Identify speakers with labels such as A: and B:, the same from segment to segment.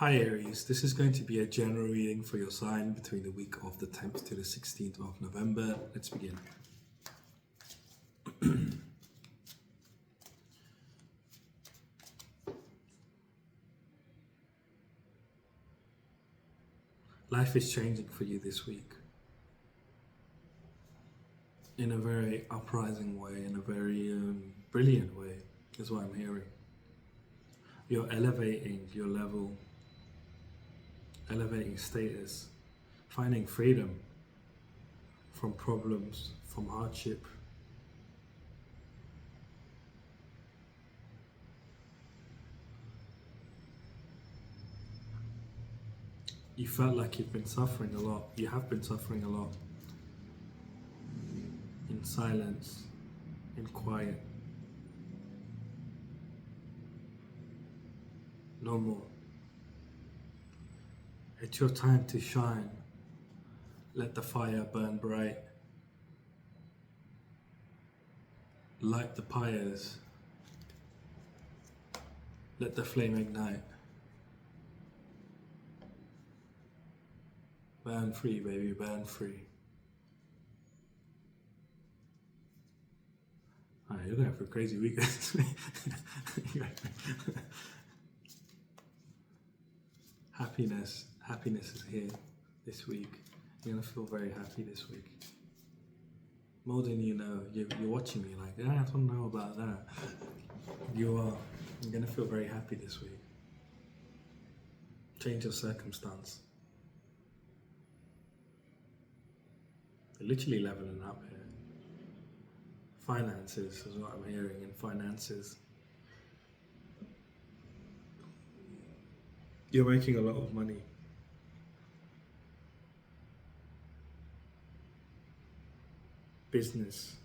A: Hi Aries, this is going to be a general reading for your sign between the week of the 10th to the 16th of November. Let's begin. Life is changing for you this week in a very uprising way, in a very brilliant way, is what I'm hearing. You're elevating your level, elevating status, finding freedom from problems, from hardship. You felt like you've been suffering a lot. You have been suffering a lot. In silence, in quiet. No more. It's your time to shine. Let the fire burn bright. Light the pyres. Let the flame ignite. Burn free, baby, burn free. Alright, you're gonna have a crazy weekend. Happiness is here this week. You're gonna feel very happy this week. More than you know. You're watching me like, I don't know about that. You are. You're gonna feel very happy this week. Change of circumstance. You're literally leveling up here. Finances is what I'm hearing in finances. You're making a lot of money. Business.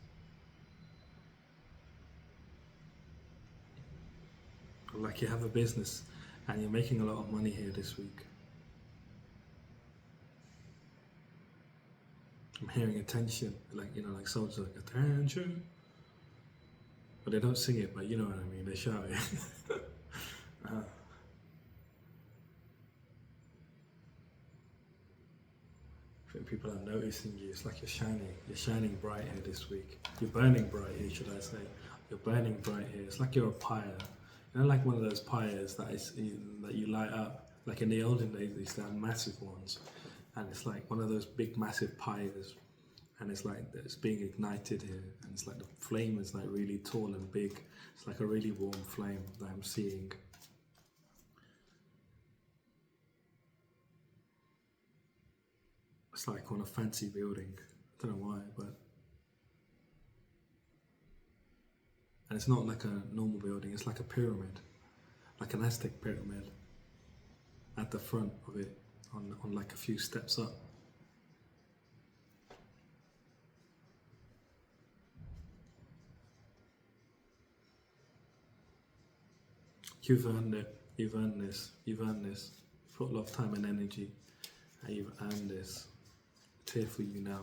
A: Like you have a business and you're making a lot of money here this week. I'm hearing attention, like, like soldiers, like attention. But they don't sing it, but you know what I mean, they shout it. I think people are noticing you. It's like you're shining bright here this week. You're burning bright here, should I say. You're burning bright here. It's like you're a pyre. Like one of those pyres that you light up. Like in the olden days, they used to have massive ones. And it's like one of those big massive pyres. And it's like it's being ignited here. And it's like the flame is like really tall and big. It's like a really warm flame that I'm seeing. It's like on a fancy building. I don't know why, but... And it's not like a normal building, it's like a pyramid. Like an Aztec pyramid. At the front of it, on like a few steps up. You've earned it. You've earned this. You've earned this. You've put a lot of time and energy. And you've earned this. It's here for you now.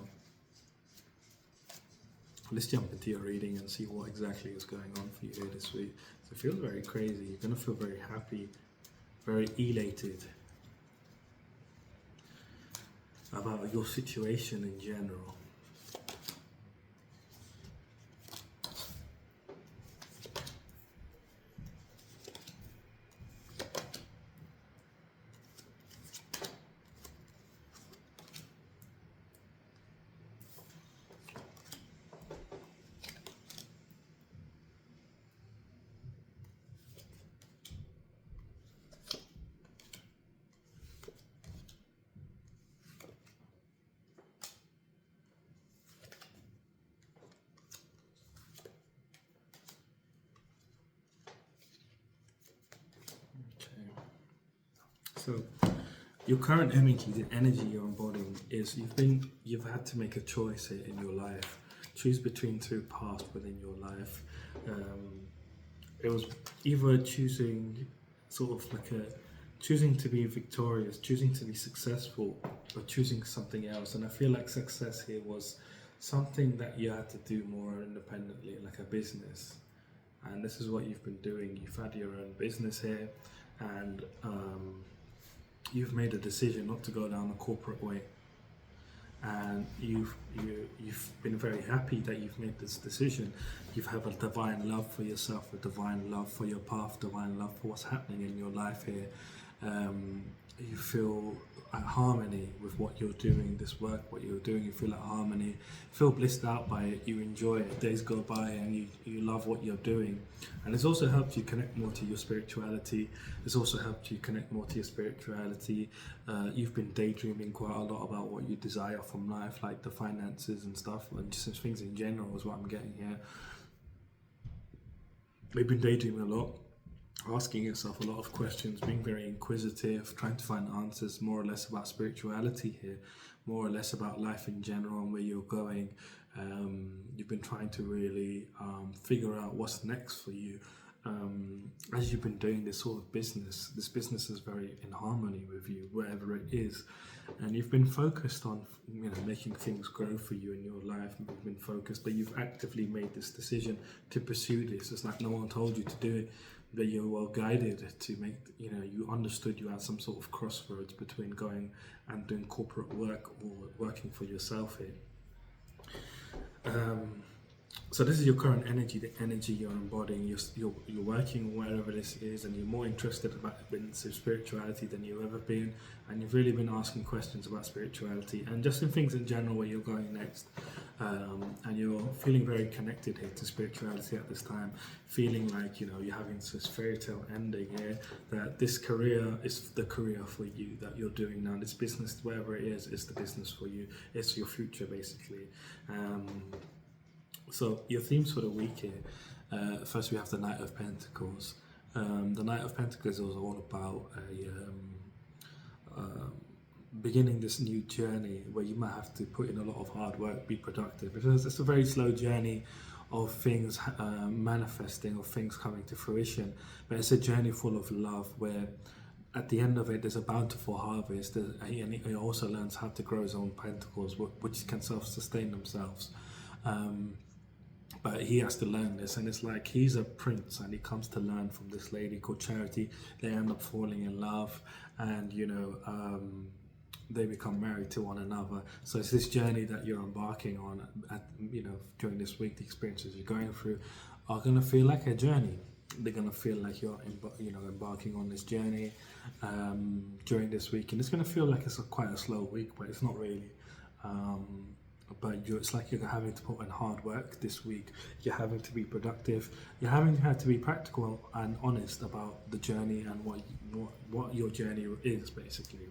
A: Let's jump into your reading and see what exactly is going on for you here this week. So it feels very crazy. You're going to feel very happy, very elated about your situation in general. So your current energy, the energy you're embodying, is you've had to make a choice here in your life. Choose between two paths within your life. It was either choosing choosing to be victorious, choosing to be successful, or choosing something else. And I feel like success here was something that you had to do more independently, like a business. And this is what you've been doing. You've had your own business here, and you've made a decision not to go down the corporate way, and you've been very happy that you've made this decision. You have a divine love for yourself, a divine love for your path, divine love for what's happening in your life here. You feel at harmony with what you're doing, this work, what you're doing. You feel at harmony, you feel blissed out by it, you enjoy it. Days go by and you love what you're doing. And it's also helped you connect more to your spirituality. It's also helped you connect more to your spirituality. You've been daydreaming quite a lot about what you desire from life, like the finances and stuff, and just things in general is what I'm getting here. We've been daydreaming a lot, asking yourself a lot of questions, being very inquisitive, trying to find answers more or less about spirituality here, more or less about life in general and where you're going. You've been trying to really figure out what's next for you. As you've been doing this sort of business, this business is very in harmony with you, wherever it is. And you've been focused on, making things grow for you in your life. You've been focused, but you've actively made this decision to pursue this. It's like no one told you to do it, that you're well guided to make, you understood you had some sort of crossroads between going and doing corporate work or working for yourself here. So this is your current energy, the energy you're embodying. You're working wherever this is, and you're more interested about spirituality than you've ever been, and you've really been asking questions about spirituality and just in things in general where you're going next. And you're feeling very connected here to spirituality at this time, feeling like you're having this fairy tale ending here, that this career is the career for you that you're doing now. This business, wherever it is the business for you. It's your future basically. So your themes for the week here. First we have the Knight of Pentacles. The Knight of Pentacles is all about beginning this new journey where you might have to put in a lot of hard work, be productive, because it's a very slow journey of things manifesting, of things coming to fruition, but it's a journey full of love where at the end of it there's a bountiful harvest, and he also learns how to grow his own pentacles, which can self-sustain themselves. But he has to learn this, and it's like he's a prince and he comes to learn from this lady called Charity. They end up falling in love, and they become married to one another. So it's this journey that you're embarking on during this week. The experiences you're going through are going to feel like a journey. They're going to feel like you're embarking on this journey during this week, and it's going to feel like it's quite a slow week, but it's not really. But it's like you're having to put in hard work this week. You're having to be productive. You're having to be practical and honest about the journey and what your journey is basically.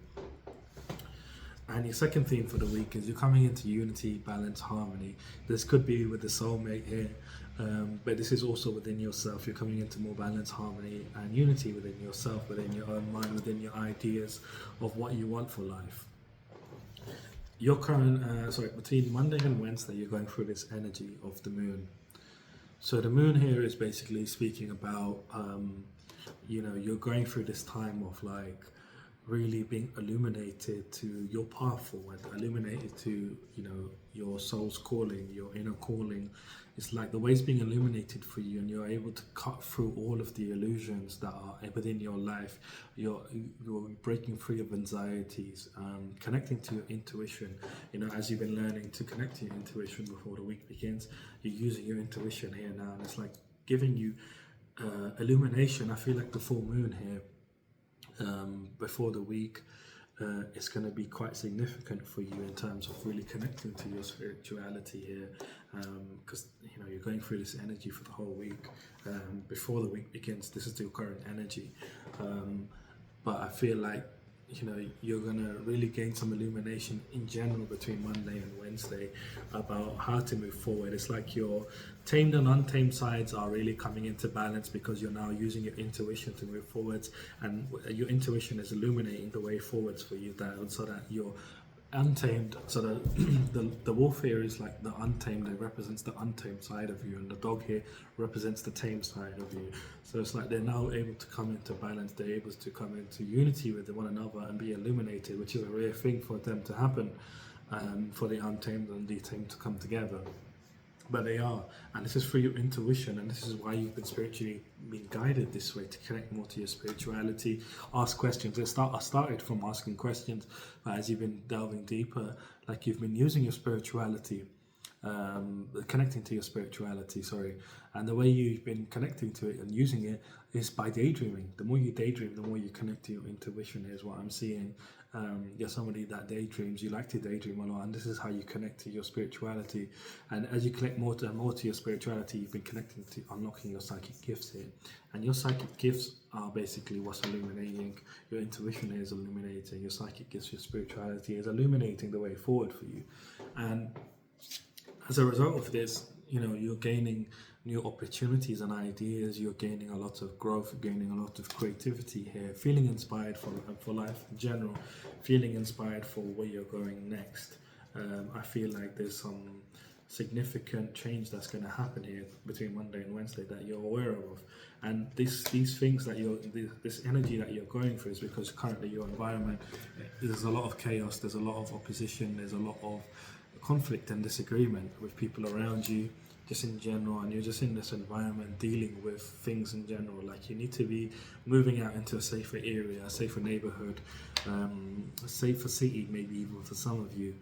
A: And your second theme for the week is you're coming into unity, balance, harmony. This could be with the soulmate here, but this is also within yourself. You're coming into more balance, harmony, and unity within yourself, within your own mind, within your ideas of what you want for life. Your current, between Monday and Wednesday, you're going through this energy of the moon. So the moon here is basically speaking about, you're going through this time of like really being illuminated to your path forward, illuminated to, your soul's calling, your inner calling. It's like the way's being illuminated for you, and you're able to cut through all of the illusions that are within your life. You're breaking free of anxieties, connecting to your intuition. As you've been learning to connect to your intuition before the week begins, you're using your intuition here now, and it's like giving you illumination. I feel like the full moon here before the week it's going to be quite significant for you in terms of really connecting to your spirituality here, because you're going through this energy for the whole week. Before the week begins, this is your current energy, but I feel like you're going to really gain some illumination in general between Monday and Wednesday about how to move forward. It's like your tamed and untamed sides are really coming into balance because you're now using your intuition to move forwards, and your intuition is illuminating the way forwards for you, so that you're untamed. So the wolf here is like the untamed. It represents the untamed side of you, and the dog here represents the tamed side of you. So it's like they're now able to come into balance. They're able to come into unity with one another and be illuminated, which is a rare thing for them to happen, for the untamed and the tamed to come together. but they are, and this is through your intuition, and this is why you've been spiritually being guided this way, to connect more to your spirituality. Ask questions. I started from asking questions, but as you've been delving deeper, like you've been using your spirituality, connecting to your spirituality, sorry, and the way you've been connecting to it and using it is by daydreaming. The more you daydream, the more you connect to your intuition, is what I'm seeing. You're somebody that daydreams, you like to daydream a lot, and this is how you connect to your spirituality. And as you connect more to your spirituality, you've been connecting to unlocking your psychic gifts here. And your psychic gifts are basically what's illuminating. Your intuition is illuminating, your psychic gifts, your spirituality is illuminating the way forward for you. And as a result of this, you're gaining new opportunities and ideas. You're gaining a lot of growth, gaining a lot of creativity here, feeling inspired for life in general, feeling inspired for where you're going next. I feel like there's some significant change that's going to happen here between Monday and Wednesday that you're aware of. And these things that this energy that you're going through is because currently your environment, there's a lot of chaos, there's a lot of opposition, there's a lot of conflict and disagreement with people around you, just in general, and you're just in this environment dealing with things in general. Like, you need to be moving out into a safer area, a safer neighborhood, a safer city, maybe even for some of you.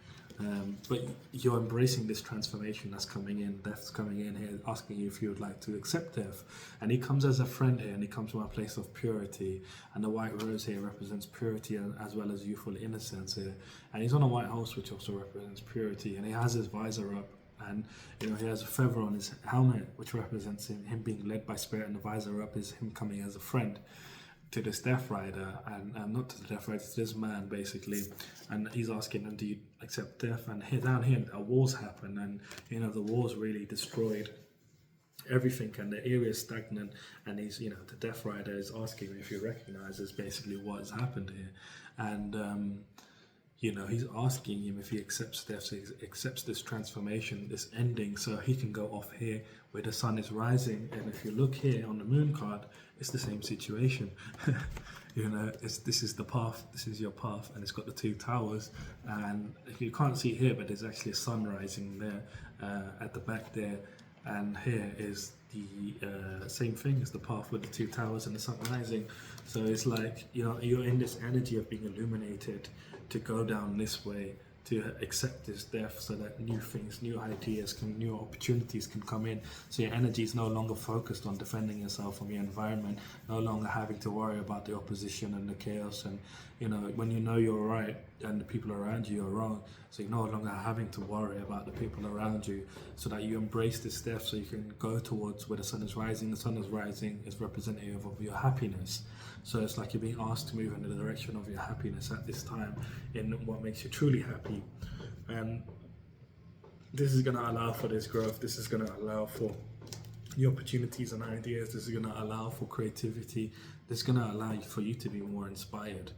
A: But you're embracing this transformation that's coming in. Death's coming in here, asking you if you would like to accept death. And he comes as a friend here, and he comes from a place of purity. And the white rose here represents purity as well as youthful innocence here. And he's on a white horse, which also represents purity. And he has his visor up, and he has a feather on his helmet, which represents him being led by spirit. And the visor up is him coming as a friend to this Death Rider, and not to the Death Rider, to this man basically. And he's asking him, do you accept death? And down here, wars happen, and the wars really destroyed everything, and the area is stagnant. And he's, the Death Rider is asking him if he recognizes basically what has happened here. And he's asking him if he accepts death, so he accepts this transformation, this ending, so he can go off here where the sun is rising. And if you look here on the moon card, it's the same situation. This is the path, this is your path, and it's got the two towers. And you can't see it here, but there's actually a sun rising there at the back there. And here is the same thing as the path with the two towers and the sun rising. So it's like, you're in this energy of being illuminated to go down this way, to accept this death, so that new things, new ideas, new opportunities can come in. So your energy is no longer focused on defending yourself from your environment, no longer having to worry about the opposition and the chaos. And when you're right and the people around you are wrong, so you're no longer having to worry about the people around you, so that you embrace this death, so you can go towards where the sun is rising. The sun is rising is representative of your happiness. So it's like you're being asked to move in the direction of your happiness at this time, in what makes you truly happy. And this is going to allow for this growth. This is going to allow for the opportunities and ideas. This is going to allow for creativity. This is going to allow for you to be more inspired.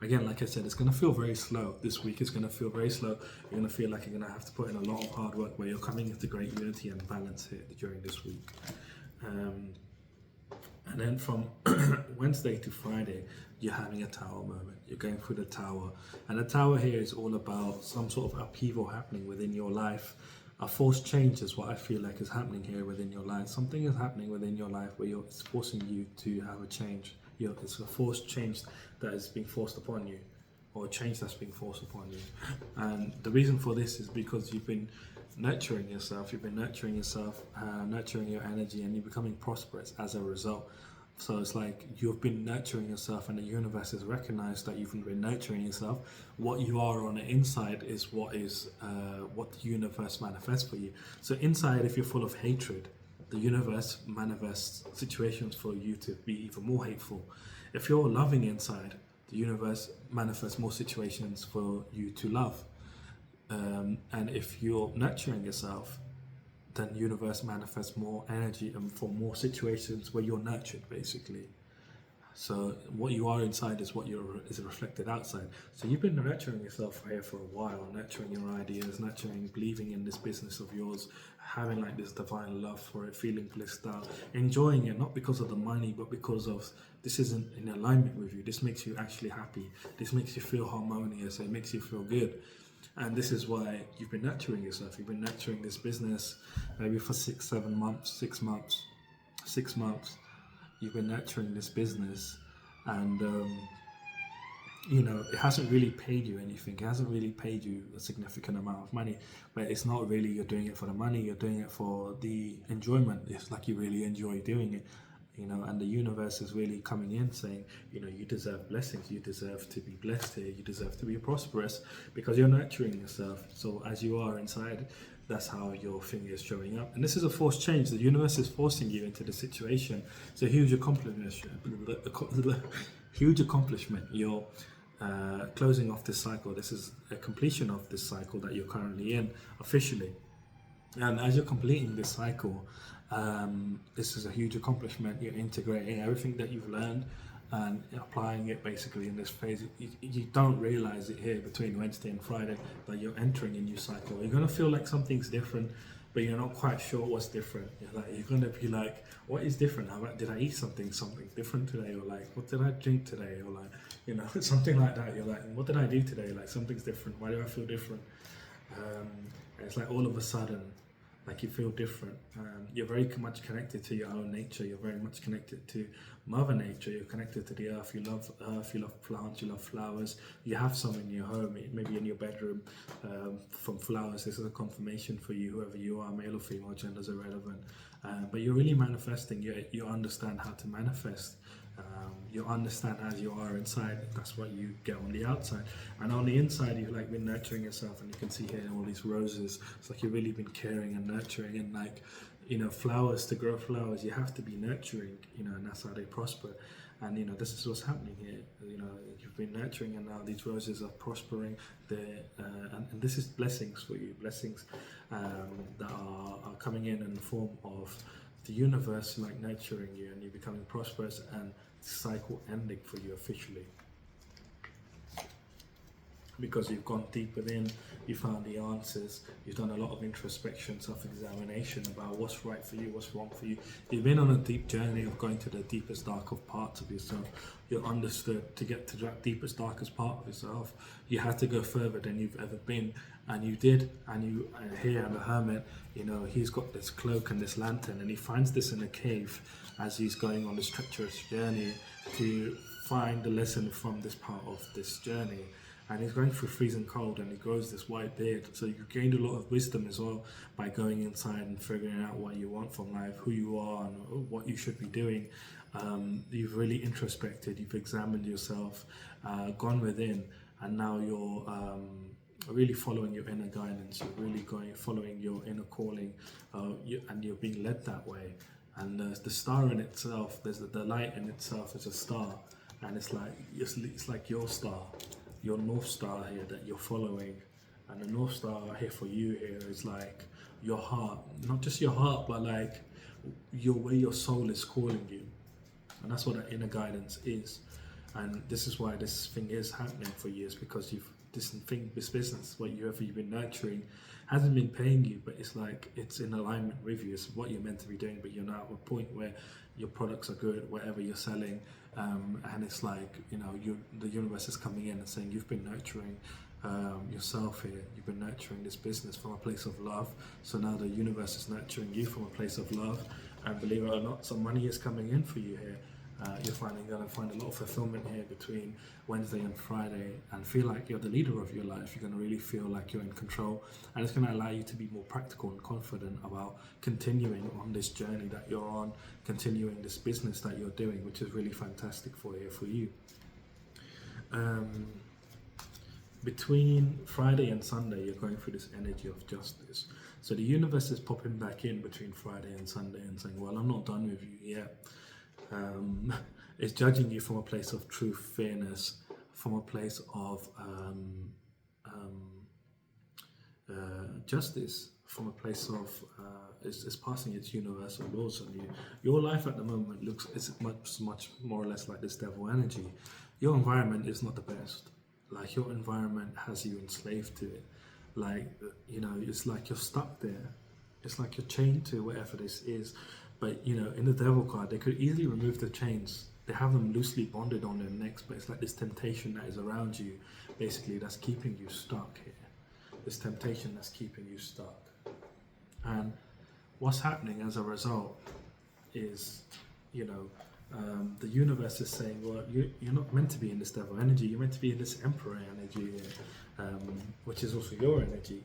A: Again, like I said, it's going to feel very slow. This week is going to feel very slow. You're going to feel like you're going to have to put in a lot of hard work, where you're coming into great unity and balance here during this week. And then from Wednesday to Friday, you're having a tower moment. You're going through the tower. And the tower here is all about some sort of upheaval happening within your life. A forced change is what I feel like is happening here within your life. Something is happening within your life where it's forcing you to have a change. It's a forced change that is being forced upon you, or a change that's being forced upon you. And the reason for this is because you've been nurturing yourself, nurturing your energy, and you're becoming prosperous as a result. So it's like you've been nurturing yourself, and the universe has recognized that you've been nurturing yourself. What you are on the inside is what the universe manifests for you. So inside, if you're full of hatred, the universe manifests situations for you to be even more hateful. If you're loving inside, the universe manifests more situations for you to love. And if you're nurturing yourself, then the universe manifests more energy and for more situations where you're nurtured, basically. So what you are inside is what is reflected outside. So you've been nurturing yourself here for a while, nurturing your ideas, believing in this business of yours, having like this divine love for it, feeling blissed out, enjoying it, not because of the money, but because of this isn't in alignment with you. This makes you actually happy. This makes you feel harmonious. It makes you feel good. And this is why you've been nurturing yourself. You've been nurturing this business maybe for 6 7 months, 6 months, 6 months. You've been nurturing this business, and it hasn't really paid you anything. It hasn't really paid you a significant amount of money, but it's not really you're doing it for the money. You're doing it for the enjoyment. It's like you really enjoy doing it. And the universe is really coming in saying, you deserve blessings, you deserve to be blessed here, you deserve to be prosperous because you're nurturing yourself. So as you are inside, that's how your thing is showing up. And this is a forced change. The universe is forcing you into the situation. It's a huge accomplishment. Huge accomplishment. You're closing off this cycle. This is a completion of this cycle that you're currently in officially. And as you're completing this cycle, this is a huge accomplishment. You're integrating everything that you've learned and applying it basically in this phase. You don't realize it here between Wednesday and Friday that you're entering a new cycle. You're going to feel like something's different, but you're not quite sure what's different. You're going to be like, what is different? Did I eat something different today? Or like, what did I drink today? Or like, something like that. You're like, what did I do today? Like, something's different. Why do I feel different? It's like all of a sudden, like you feel different. You're very much connected to your own nature. You're very much connected to Mother Nature. You're connected to the earth. You love earth. You love plants. You love flowers. You have some in your home, maybe in your bedroom, from flowers. This is a confirmation for you, whoever you are, male or female, genders are irrelevant. But you're really manifesting. You understand how to manifest. You understand as you are inside, that's what you get on the outside. And on the inside, you've like been nurturing yourself, and you can see here all these roses. It's like you've really been caring and nurturing, and like, flowers, to grow flowers, you have to be nurturing, and that's how they prosper. And this is what's happening here. You've been nurturing, and now these roses are prospering. And this is blessings for you, blessings that are coming in the form of the universe like nurturing you, and you're becoming prosperous, and cycle ending for you officially, because you've gone deep within, you found the answers, you've done a lot of introspection, self-examination about what's right for you, what's wrong for you. You've been on a deep journey of going to the deepest, darkest parts of yourself. You're understood to get to that deepest, darkest part of yourself. You had to go further than you've ever been, and you did. And you here, the hermit, he's got this cloak and this lantern, and he finds this in a cave as he's going on this treacherous journey to find the lesson from this part of this journey. And he's going through freezing cold, and he grows this white beard. So you gained a lot of wisdom as well by going inside and figuring out what you want from life, who you are, and what you should be doing. You've really introspected, you've examined yourself, gone within, and now you're really following your inner guidance. You're really following your inner calling, and you're being led that way. And the star in itself, there's the light in itself is a star, and it's like your star, your North Star here that you're following. And the North Star here for you here is like your heart, not just your heart, but like where your soul is calling you. And that's what that inner guidance is. And this is why this thing is happening for you, is because this business, whatever you've been nurturing, hasn't been paying you, but it's like it's in alignment with you. It's what you're meant to be doing, but you're now at a point where your products are good, whatever you're selling, and it's like, the universe is coming in and saying you've been nurturing yourself here. You've been nurturing this business from a place of love. So now the universe is nurturing you from a place of love, and believe it or not, some money is coming in for you here. You're going to find a lot of fulfillment here between Wednesday and Friday, and feel like you're the leader of your life. You're going to really feel like you're in control, and it's going to allow you to be more practical and confident about continuing on this journey that you're on, continuing this business that you're doing, which is really fantastic for you. Between Friday and Sunday, you're going through this energy of justice. So the universe is popping back in between Friday and Sunday and saying, well, I'm not done with you yet. It's judging you from a place of truth, fairness, from a place of justice, from a place of is passing its universal laws on you. Your life at the moment is much more or less like this devil energy. Your environment is not the best. Like, your environment has you enslaved to it. Like, it's like you're stuck there. It's like you're chained to whatever this is. But, in the devil card, they could easily remove the chains. They have them loosely bonded on their necks, but it's like this temptation that is around you, basically, that's keeping you stuck here. this temptation that's keeping you stuck. And what's happening as a result is, the universe is saying, well, you're not meant to be in this devil energy, you're meant to be in this emperor energy here, which is also your energy.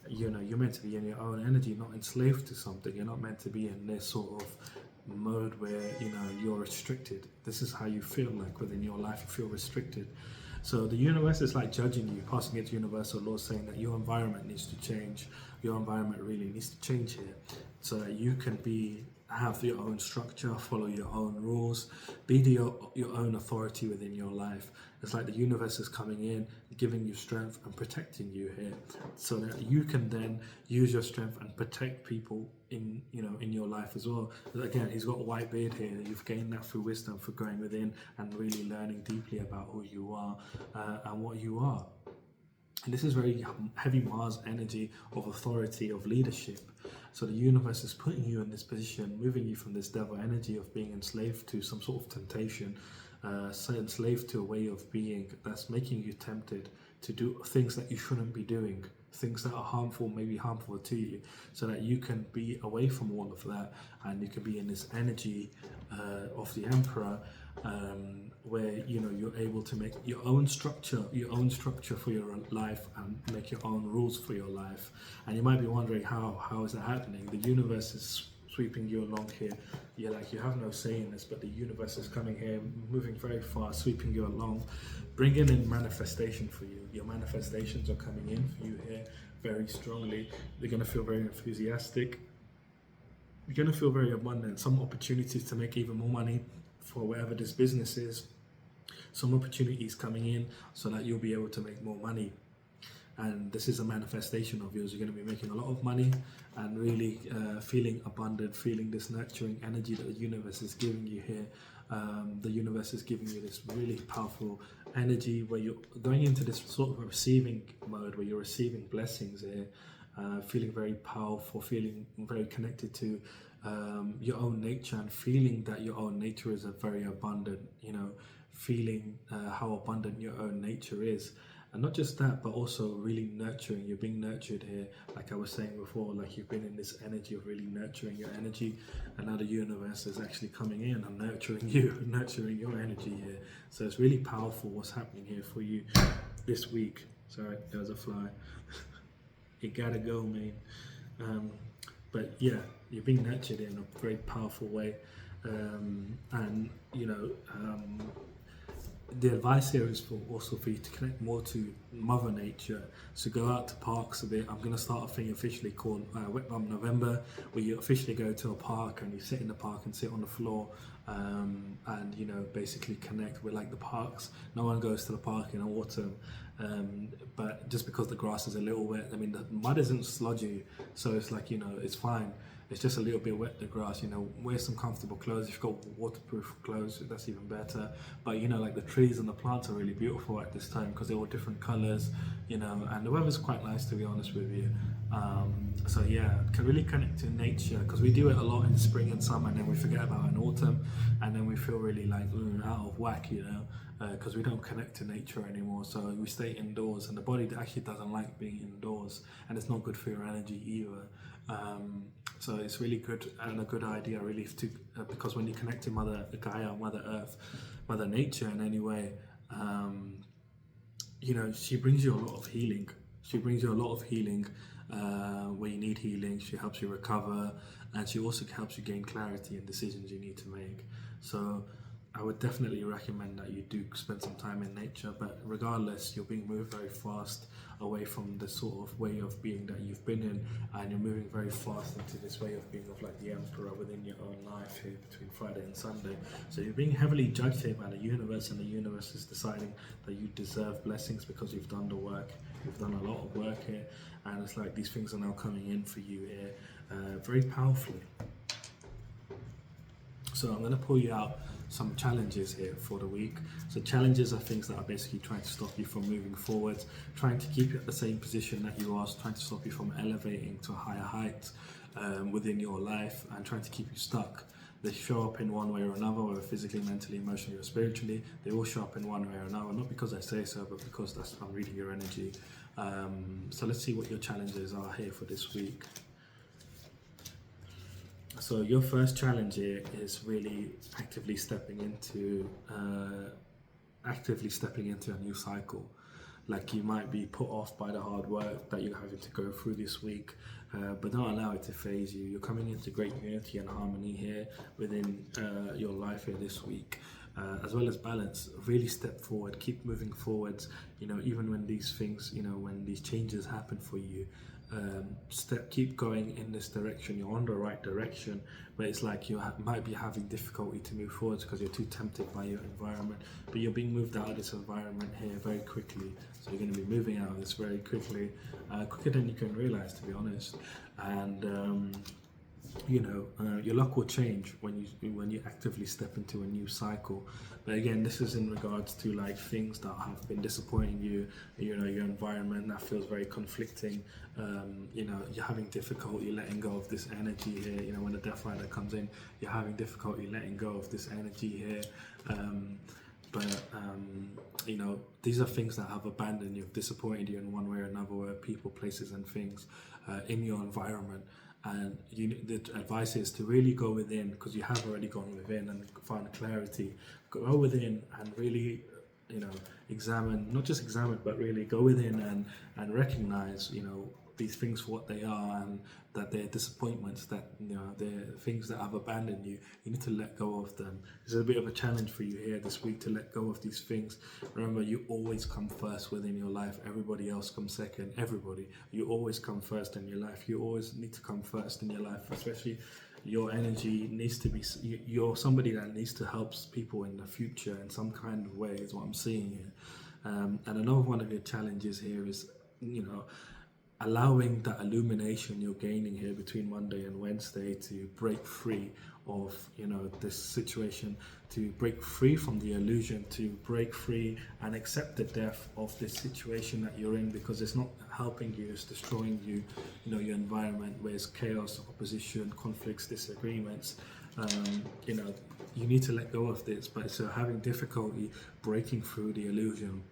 A: You're meant to be in your own energy, not enslaved to something. You're not meant to be in this sort of mode where, you're restricted. This is how you feel like within your life, you feel restricted. So the universe is like judging you, passing its universal laws, saying that your environment needs to change. Your environment really needs to change here, so that you can have your own structure, follow your own rules, be your own authority within your life. It's like the universe is coming in, giving you strength and protecting you here, so that you can then use your strength and protect people in your life as well. Again, he's got a white beard here. You've gained that through wisdom, for going within and really learning deeply about who you are and what you are. And this is very heavy Mars energy of authority, of leadership. So the universe is putting you in this position, moving you from this devil energy of being enslaved to some sort of temptation, enslaved to a way of being that's making you tempted to do things that you shouldn't be doing, things that are harmful, maybe harmful to you, so that you can be away from all of that, and you can be in this energy of the emperor, where you're able to make your own structure for your life, and make your own rules for your life. And you might be wondering, how is that happening? The universe is sweeping you along here. You're like, you have no say in this, but the universe is coming here, moving very fast, sweeping you along, bringing in manifestation for you. Your manifestations are coming in for you here very strongly. They're going to feel very enthusiastic. You're going to feel very abundant. Some opportunities to make even more money for whatever this business is. Some opportunities coming in so that you'll be able to make more money. And this is a manifestation of yours. You're going to be making a lot of money and really feeling abundant, feeling this nurturing energy that the universe is giving you here. The universe is giving you this really powerful energy where you're going into this sort of receiving mode, where you're receiving blessings here, feeling very powerful, feeling very connected to your own nature, and feeling that your own nature is a very abundant, feeling how abundant your own nature is. And not just that, but also really nurturing. You're being nurtured here, like I was saying before, like you've been in this energy of really nurturing your energy, and now the universe is actually coming in and nurturing you, nurturing your energy here. So it's really powerful what's happening here for you this week. Sorry, there's a fly. You gotta go, man. But yeah, you're being nurtured in a very powerful way. The advice here is also for you to connect more to Mother Nature. So go out to parks a bit. I'm going to start a thing officially called Wet Bum November, where you officially go to a park and you sit in the park and sit on the floor, and basically connect with like the parks. No one goes to the park in autumn, but just because the grass is a little wet. I mean, the mud isn't sludgy, so it's like it's fine. It's just a little bit wet, the grass, wear some comfortable clothes. If you've got waterproof clothes, that's even better. But like the trees and the plants are really beautiful at this time because they're all different colors, and the weather's quite nice, to be honest with you. So yeah, can really connect to nature, because we do it a lot in spring and summer, and then we forget about it in autumn, and then we feel really like out of whack, because we don't connect to nature anymore. So we stay indoors, and the body actually doesn't like being indoors, and it's not good for your energy either. So it's really good, and a good idea really because when you connect to Mother Gaia, Mother Earth, Mother Nature in any way, she brings you a lot of healing. She brings you a lot of healing where you need healing. She helps you recover, and she also helps you gain clarity in decisions you need to make. So I would definitely recommend that you do spend some time in nature, but regardless, you're being moved very fast away from the sort of way of being that you've been in, and you're moving very fast into this way of being of like the emperor within your own life here between Friday and Sunday. So you're being heavily judged here by the universe, and the universe is deciding that you deserve blessings because you've done the work. You've done a lot of work here, and it's like these things are now coming in for you here very powerfully. So I'm going to pull you out some challenges here for the week. So challenges are things that are basically trying to stop you from moving forward, trying to keep you at the same position that you are, trying to stop you from elevating to a higher height within your life, and trying to keep you stuck. They show up in one way or another, whether physically, mentally, emotionally, or spiritually. They all show up in one way or another, not because I say so, but because I'm reading your energy. So let's see what your challenges are here for this week. So your first challenge here is really actively stepping into a new cycle. Like, you might be put off by the hard work that you're having to go through this week, but don't allow it to phase you. You're coming into great unity and harmony here within your life here this week, as well as balance. Really step forward, keep moving forwards, even when these things, when these changes happen for you. Keep going in this direction. You're on the right direction, but it's like you might be having difficulty to move forward because you're too tempted by your environment, but you're being moved out of this environment here very quickly. So you're going to be moving out of this very quickly, quicker than you can realize, to be honest. And your luck will change when you actively step into a new cycle. But again, this is in regards to like things that have been disappointing you, your environment that feels very conflicting. You're having difficulty letting go of this energy here. When the Death Rider comes in, you're having difficulty letting go of this energy here. These are things that have abandoned you, have disappointed you in one way or another, where people, places and things in your environment. And the advice is to really go within, because you have already gone within and found clarity. Go within and really, examine, not just examine, but really go within and recognize, these things for what they are, and that they're disappointments, that they're things that have abandoned you. You need to let go of them. This is a bit of a challenge for you here this week, to let go of these things. Remember, you always come first within your life. Everybody else comes second. You always come first in your life. You always need to come first in your life, especially your energy needs to be, you're somebody that needs to help people in the future in some kind of way, is what I'm seeing here. And another one of your challenges here is, allowing that illumination you're gaining here between Monday and Wednesday to break free of this situation, to break free from the illusion, to break free and accept the depth of this situation that you're in, because it's not helping you, it's destroying you. Your environment, where it's chaos, opposition, conflicts, disagreements. You need to let go of this, but so having difficulty breaking through the illusion.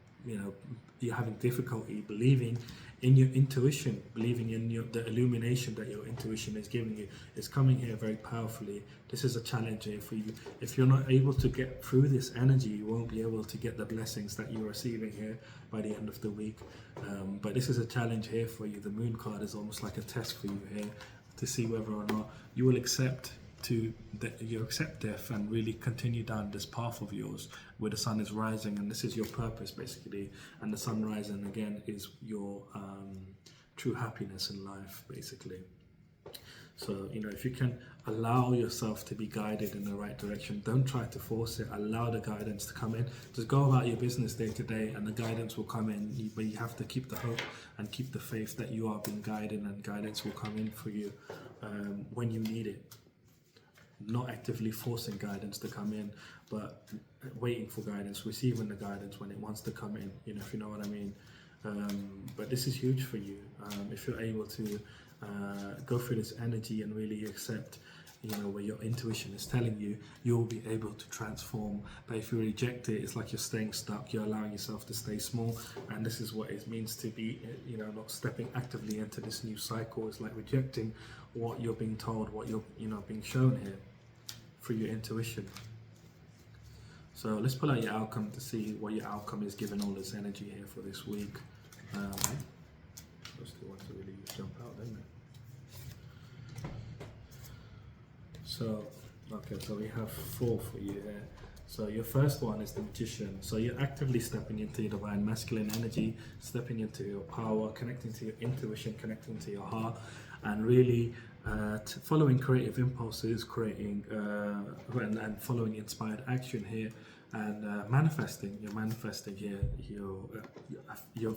A: You're having difficulty believing in your intuition, believing in the illumination that your intuition is giving you. It's coming here very powerfully. This is a challenge here for you. If you're not able to get through this energy, you won't be able to get the blessings that you're receiving here by the end of the week. But this is a challenge here for you. The Moon card is almost like a test for you here, to see whether or not you will accept death and really continue down this path of yours, where the sun is rising, and this is your purpose basically, and the sun rising again is your true happiness in life basically. So if you can allow yourself to be guided in the right direction, don't try to force it, allow the guidance to come in. Just go about your business day to day and the guidance will come in, but you have to keep the hope and keep the faith that you are being guided, and guidance will come in for you when you need it. Not actively forcing guidance to come in, but waiting for guidance, receiving the guidance when it wants to come in, if you know what I mean. But this is huge for you. If you're able to go through this energy and really accept, where your intuition is telling you, you'll be able to transform. But if you reject it, it's like you're staying stuck, you're allowing yourself to stay small. And this is what it means to be, not stepping actively into this new cycle. It's like rejecting what you're being told, what you're, being shown here through your intuition. So let's pull out your outcome to see what your outcome is, given all this energy here for this week. Those two ones really jump out, didn't they? So we have 4 for you here. So your first one is the Magician. So you're actively stepping into your divine masculine energy, stepping into your power, connecting to your intuition, connecting to your heart, and really following creative impulses, creating and following inspired action here, and manifesting. You're manifesting here. You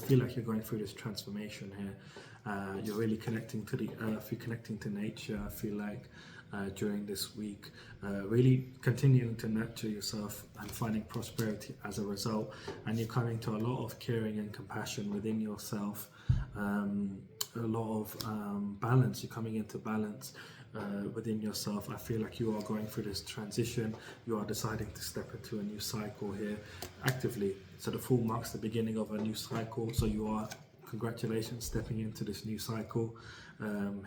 A: feel like you're going through this transformation here. You're really connecting to the earth. You're connecting to nature. I feel like during this week, really continuing to nurture yourself and finding prosperity as a result. And you're coming to a lot of caring and compassion within yourself. A lot of balance. You're coming into balance within yourself. I feel like you are going through this transition. You are deciding to step into a new cycle here actively. So the full marks the beginning of a new cycle. So you are, congratulations, stepping into this new cycle.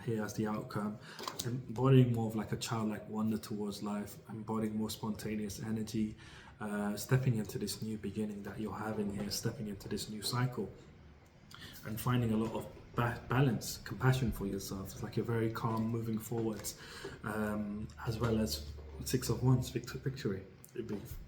A: Here as the outcome, embodying more of like a childlike wonder towards life, embodying more spontaneous energy, stepping into this new beginning that you're having here, stepping into this new cycle, and finding a lot of balance, compassion for yourself. It's like you're very calm moving forwards, as well as Six of Wands, victory.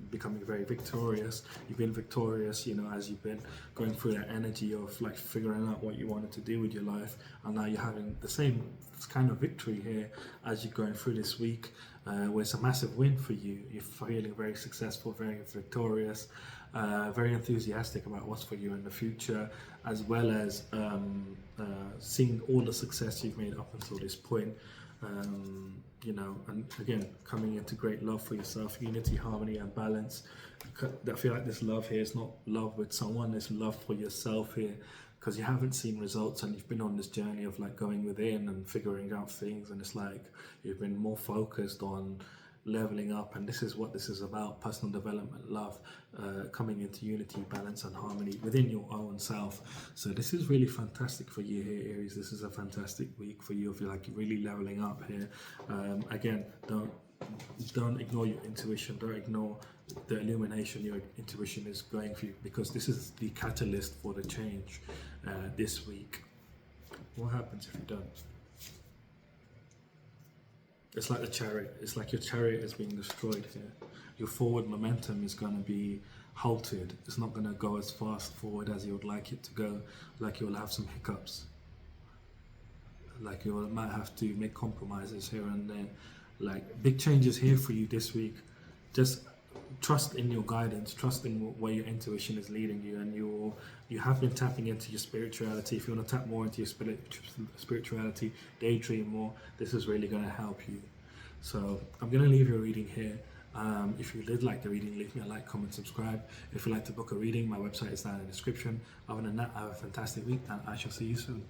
A: Becoming very victorious. You've been victorious, as you've been going through that energy of like figuring out what you wanted to do with your life, and now you're having the same kind of victory here as you're going through this week, where it's a massive win for you. You're feeling very successful, very victorious, very enthusiastic about what's for you in the future, as well as seeing all the success you've made up until this point. And again, coming into great love for yourself, unity, harmony, and balance. I feel like this love here is not love with someone, it's love for yourself here, because you haven't seen results and you've been on this journey of like going within and figuring out things, and it's like you've been more focused on leveling up, and this is what this is about: personal development, love, coming into unity, balance, and harmony within your own self. So this is really fantastic for you here, Aries. This is a fantastic week for you if you're like really leveling up here. Again, don't ignore your intuition, don't ignore the illumination your intuition is going for you, because this is the catalyst for the change this week. What happens if you don't? It's like the chariot. It's like your chariot is being destroyed here. Your forward momentum is going to be halted. It's not going to go as fast forward as you would like it to go. Like you'll have some hiccups. Like you might have to make compromises here and there. Like big changes here for you this week. Just trust in your guidance. Trust in where your intuition is leading you, and you have been tapping into your spirituality. If you want to tap more into your spirituality, daydream more, this is really going to help you. So I'm going to leave your reading here. If you did like the reading, leave me a like, comment, subscribe. If you'd like to book a reading, my website is down in the description. Other than that, have a fantastic week, and I shall see you soon.